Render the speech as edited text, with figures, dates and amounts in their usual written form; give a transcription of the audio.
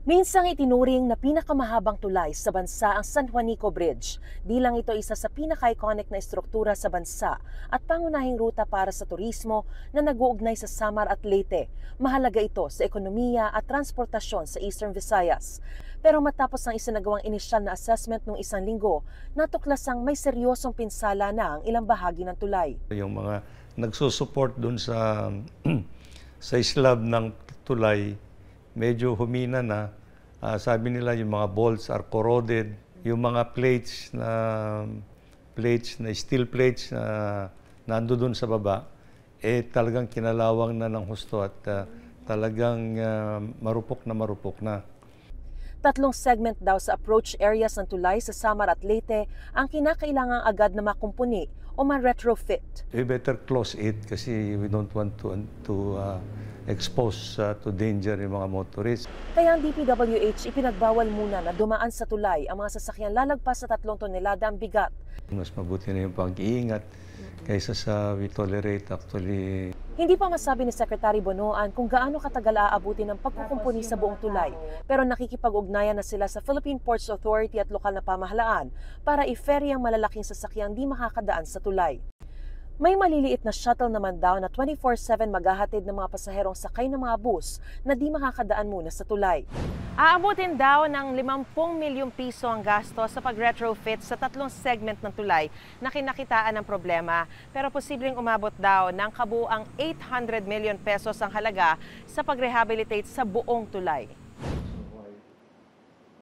Minsang itinuring na pinakamahabang tulay sa bansa ang San Juanico Bridge. Di lang ito isa sa pinaka-iconic na estruktura sa bansa at pangunahing ruta para sa turismo na nag-uugnay sa Samar at Leyte. Mahalaga ito sa ekonomiya at transportasyon sa Eastern Visayas. Pero matapos ang isinagawang inisyal na assessment noong isang linggo, natuklasang may seryosong pinsala na ang ilang bahagi ng tulay. Yung mga nagsusupport dun sa sa slab ng tulay, medyo humina na. Sabi nila yung mga bolts are corroded. Yung mga steel plates na nando dun sa baba, talagang kinalawang na ng husto at talagang marupok na. 3 segment daw sa approach areas ng tulay sa Samar at Leyte ang kinakailangang agad na makumpuni o ma-retrofit. We better close it kasi we don't want to expose to danger yung mga motorists. Kaya ang DPWH ipinagbawal muna na dumaan sa tulay ang mga sasakyang lalagpas sa 3 tonelada ang bigat. Mas mabuti na yung pag-iingat kaysa sa we tolerate actually. Hindi pa masabi ni Secretary Bonoan kung gaano katagal aabutin ang pagkukumpuni sa buong tulay, pero nakikipag-ugnayan na sila sa Philippine Ports Authority at lokal na pamahalaan para i-ferry ang malalaking sasakyang di makakadaan sa tulay. May maliliit na shuttle naman daw na 24/7 maghahatid ng mga pasaherong sakay ng mga bus na di makakadaan muna sa tulay. Aabutin daw ng 50 milyong piso ang gasto sa pag-retrofit sa 3 segment ng tulay na kinakitaan ng problema, pero posibleng umabot daw ng kabuuang 800 million pesos ang halaga sa pag-rehabilitate sa buong tulay.